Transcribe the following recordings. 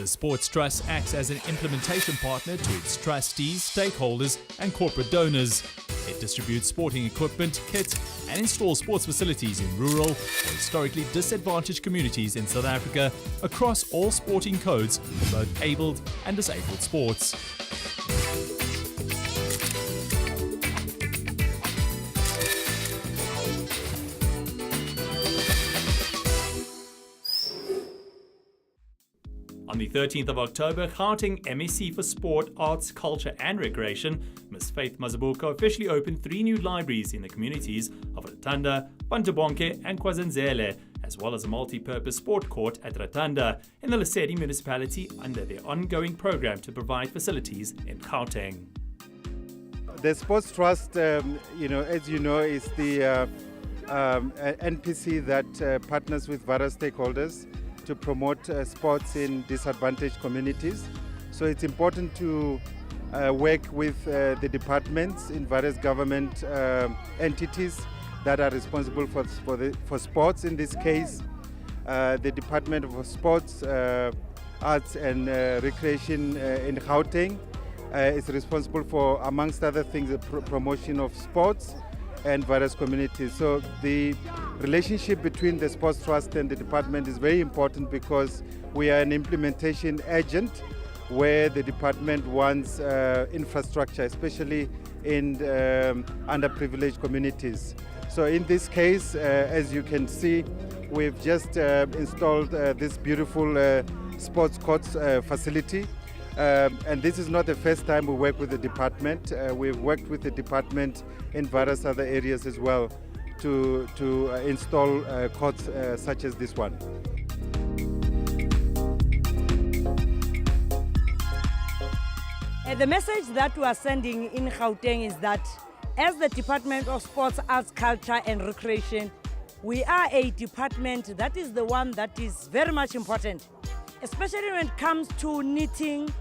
The Sports Trust acts as an implementation partner to its trustees, stakeholders and corporate donors. It distributes sporting equipment, kit and installs sports facilities in rural or historically disadvantaged communities in South Africa across all sporting codes for both abled and disabled sports. On the 13th of October, Gauteng MEC for Sport, Arts, Culture and Recreation, Ms. Faith Mazibuko, officially opened 3 new libraries in the communities of Ratanda, Bantubonke and KwaZenzele, as well as a multi-purpose sport court at Ratanda in the Lesedi municipality under their ongoing program to provide facilities in Gauteng. The Sports Trust, as you know, is the NPC that partners with various stakeholders to promote sports in disadvantaged communities. So it's important to work with the departments in various government entities that are responsible for sports. In this case, the Department of Sports, Arts and Recreation in Gauteng is responsible for, amongst other things, the promotion of sports and various communities. So the relationship between the Sports Trust and the department is very important because we are an implementation agent where the department wants infrastructure, especially in underprivileged communities. So in this case, as you can see, we've just installed this beautiful sports courts facility. And this is not the first time we work with the department. We've worked with the department in various other areas as well to install courts such as this one. The message that we are sending in Gauteng is that as the Department of Sports, Arts, Culture and Recreation, we are a department that is the one that is very much important, especially when it comes to knitting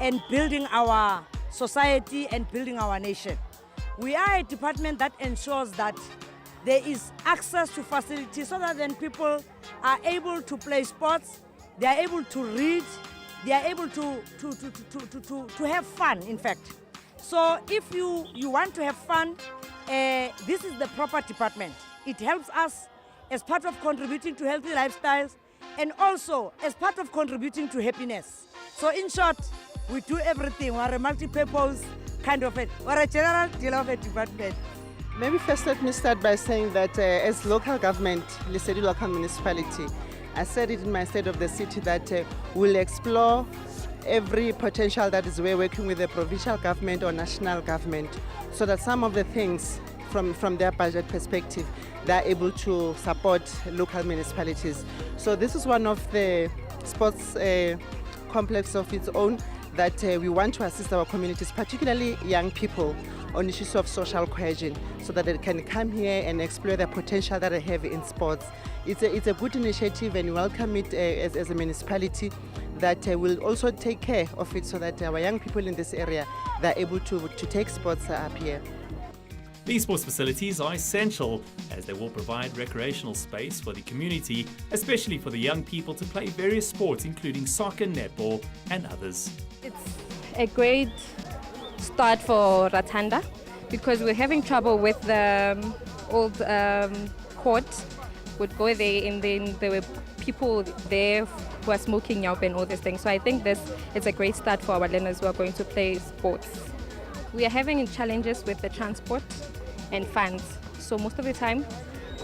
and building our society and building our nation. We are a department that ensures that there is access to facilities so that then people are able to play sports, they are able to read, they are able to have fun, in fact. So if you want to have fun, this is the proper department. It helps us as part of contributing to healthy lifestyles and also as part of contributing to happiness. So in short, we do everything. We're a multi-purpose kind of it. We're a general deal of a department. Maybe first let me start by saying that as local government, Lesedi local municipality, I said it in my State of the City that we'll explore every potential that is we're working with the provincial government or national government so that some of the things from their budget perspective, they're able to support local municipalities. So this is one of the sports complex of its own that we want to assist our communities, particularly young people, on issues of social cohesion so that they can come here and explore the potential that they have in sports. It's a good initiative and we welcome it as a municipality that will also take care of it so that our young people in this area, they're able to take sports up here. These sports facilities are essential as they will provide recreational space for the community, especially for the young people to play various sports including soccer, netball and others. It's a great start for Ratanda because we're having trouble with the old court. Would go there and then there were people there who are smoking yaup and all these things. So I think this is a great start for our learners who are going to play sports. We are having challenges with the transport and funds. So most of the time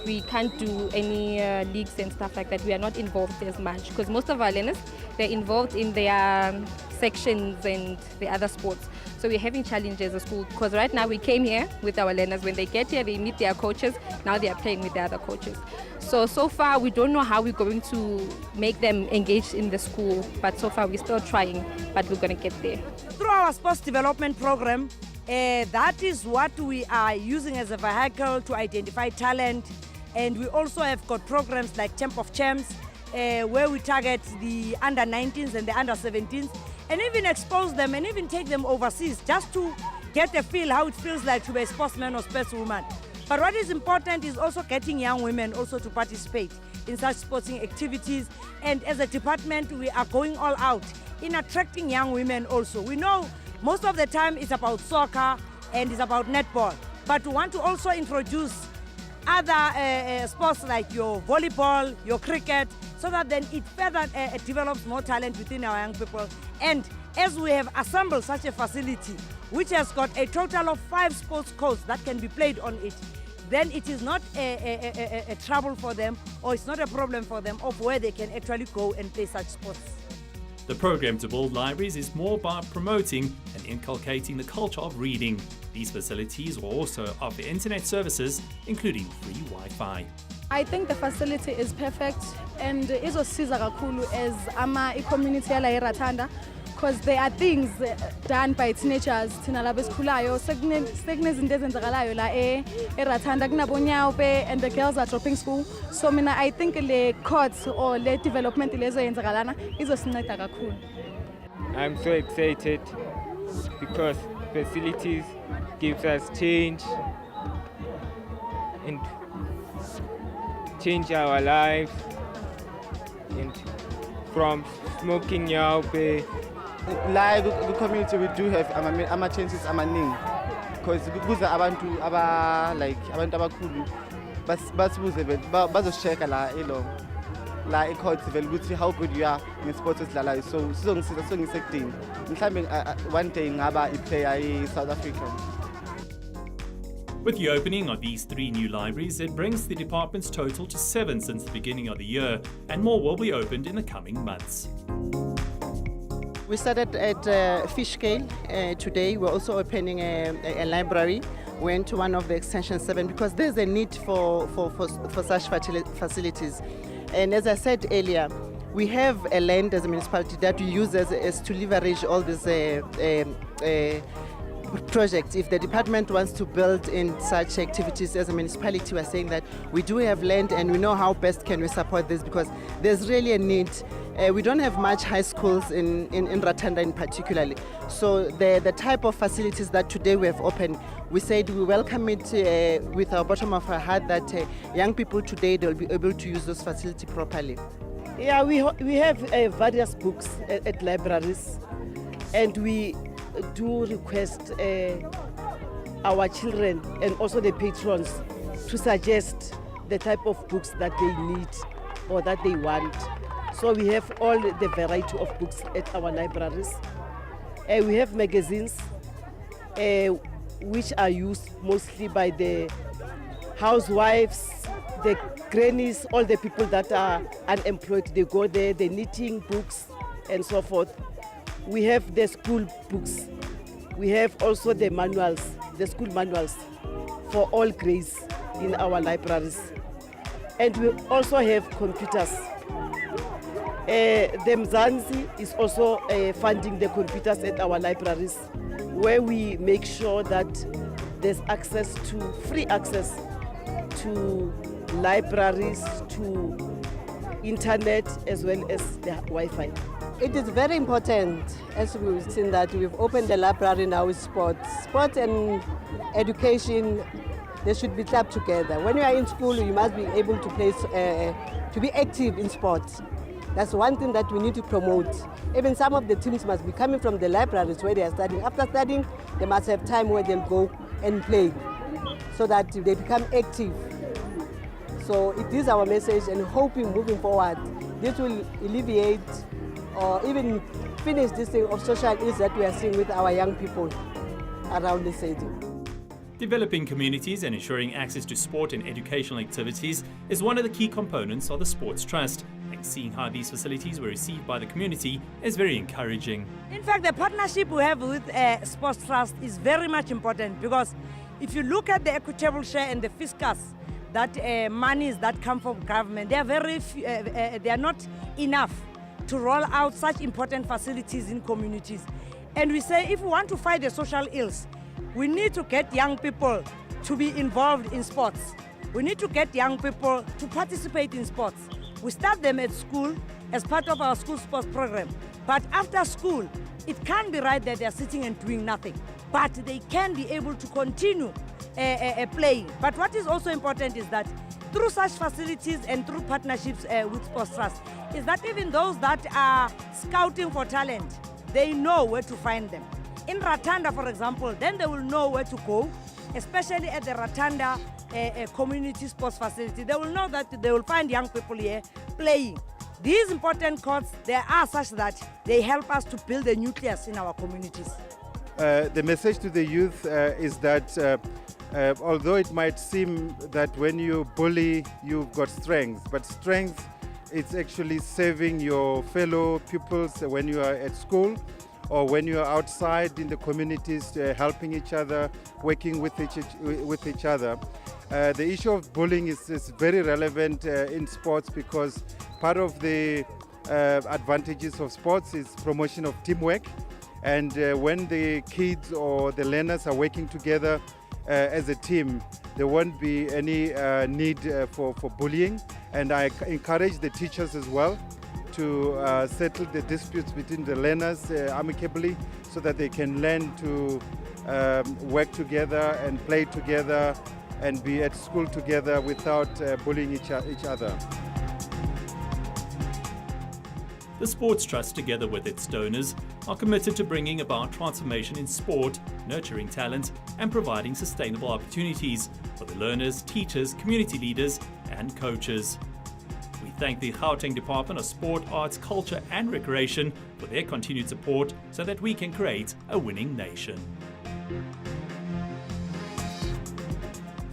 we can't do any leagues and stuff like that. We are not involved as much because most of our learners, they're involved in their sections and the other sports. So we're having challenges at school because right now we came here with our learners. When they get here, they meet their coaches. Now they are playing with the other coaches. So far we don't know how we're going to make them engage in the school, but so far we're still trying, but we're going to get there. Through our sports development program, that is what we are using as a vehicle to identify talent. And we also have got programs like Champ of Champs, where we target the under-19s and the under-17s, and even expose them and even take them overseas just to get a feel how it feels like to be a sportsman or sportswoman. But what is important is also getting young women also to participate. in such sporting activities. And as a department, we are going all out in attracting young women also. We know most of the time it's about soccer and it's about netball, but we want to also introduce other sports like your volleyball, your cricket, so that then it further develops more talent within our young people. And as we have assembled such a facility, which has got a total of 5 sports courts that can be played on it, then it is not a trouble for them, or it's not a problem for them of where they can actually go and play such sports. The program to build libraries is more about promoting and inculcating the culture of reading. These facilities will also offer internet services, including free Wi-Fi. I think the facility is perfect and izosiza kakhulu as community yala Ratanda, because there are things done by teenagers thina laba esikhulayo sekunezinto ezenzakalayo la eRatanda kunabonyawupe and the girls are dropping school. So mina I think le courts or le development lezo yenzakalana izosinceda kakhulu. I'm so excited because facilities gives us change and change our lives, and from smoking yawupe. Like the community, we do have chances amaning, because kuza abantu abakhulu basibuze bazosheka la icourts vele ukuthi how good you are in sports esidlalayo, so sizongisiza ngisekudini mhlambe one day ngaba iplayer e-South Africa. With the opening of these 3 new libraries, it brings the department's total to 7 since the beginning of the year, and more will be opened in the coming months. We started at Fishscale today. We're also opening a library. We went to one of the extension 7 because there's a need for such facilities. And as I said earlier, we have a land as a municipality that we use as to leverage all these projects. If the department wants to build in such activities as a municipality, we're saying that we do have land and we know how best can we support this, because there's really a need. We don't have much high schools in Ratanda in particularly. So the type of facilities that today we have opened, we said we welcome it with our bottom of our heart that young people today, they'll be able to use those facilities properly. Yeah, we have various books at libraries, and we do request our children and also the patrons to suggest the type of books that they need or that they want. So we have all the variety of books at our libraries. We have magazines which are used mostly by the housewives, the grannies, all the people that are unemployed. They go there, the knitting books and so forth. We have the school books. We have also the manuals, the school manuals for all grades in our libraries. And we also have computers. The Mzansi is also funding the computers at our libraries, where we make sure that there's free access to libraries, to internet, as well as the Wi-Fi. It is very important, as we've seen that we've opened the library now with sports. Sport and education, they should be clubbed together. When you are in school, you must be able to play, to be active in sports. That's one thing that we need to promote. Even some of the teams must be coming from the libraries where they are studying. After studying, they must have time where they'll go and play, so that they become active. So it is our message, and hoping moving forward, this will alleviate or even finish this thing of social ills that we are seeing with our young people around the city. Developing communities and ensuring access to sport and educational activities is one of the key components of the Sports Trust, and seeing how these facilities were received by the community is very encouraging. In fact, the partnership we have with Sports Trust is very much important, because if you look at the equitable share and the fiscus, that monies that come from government, they are they are not enough to roll out such important facilities in communities. And we say if we want to fight the social ills, we need to get young people to be involved in sports. We need to get young people to participate in sports. We start them at school as part of our school sports program. But after school, it can't be right that they're sitting and doing nothing. But they can be able to continue playing. But what is also important is that through such facilities and through partnerships with Sports Trust, is that even those that are scouting for talent, they know where to find them. In Ratanda, for example, then they will know where to go, especially at the Ratanda community sports facility. They will know that they will find young people here playing. These important courts, they are such that they help us to build a nucleus in our communities. The message to the youth is that although it might seem that when you bully, you've got strength, but strength is actually saving your fellow pupils when you are at school or when you are outside in the communities, helping each other, working with each other. The issue of bullying is very relevant in sports because part of the advantages of sports is promotion of teamwork. And when the kids or the learners are working together as a team, there won't be any need for bullying. And I encourage the teachers as well to settle the disputes between the learners amicably so that they can learn to work together and play together and be at school together without bullying each other. The Sports Trust, together with its donors, are committed to bringing about transformation in sport, nurturing talent, and providing sustainable opportunities for the learners, teachers, community leaders, and coaches. We thank the Gauteng Department of Sport, Arts, Culture and Recreation for their continued support so that we can create a winning nation.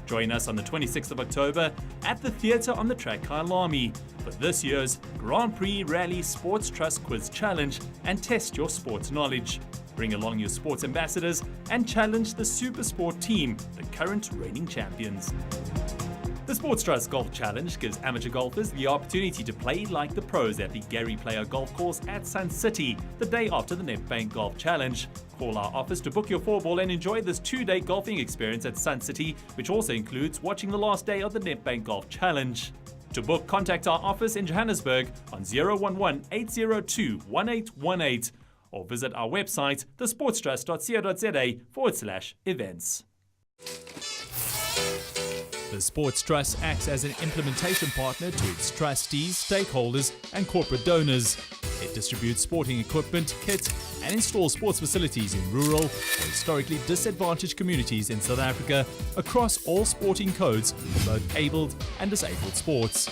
Join us on the 26th of October at the Theatre on the Track Kailami for this year's Grand Prix Rally Sports Trust Quiz Challenge and test your sports knowledge. Bring along your sports ambassadors and challenge the Super Sport team, the current reigning champions. The Sports Trust Golf Challenge gives amateur golfers the opportunity to play like the pros at the Gary Player Golf Course at Sun City the day after the Nedbank Golf Challenge. Call our office to book your 4-ball and enjoy this 2-day golfing experience at Sun City, which also includes watching the last day of the Nedbank Golf Challenge. To book, contact our office in Johannesburg on 011-802-1818 or visit our website, thesportstrust.co.za/events. The Sports Trust acts as an implementation partner to its trustees, stakeholders, and corporate donors. It distributes sporting equipment, kit, and installs sports facilities in rural or historically disadvantaged communities in South Africa across all sporting codes for both abled and disabled sports.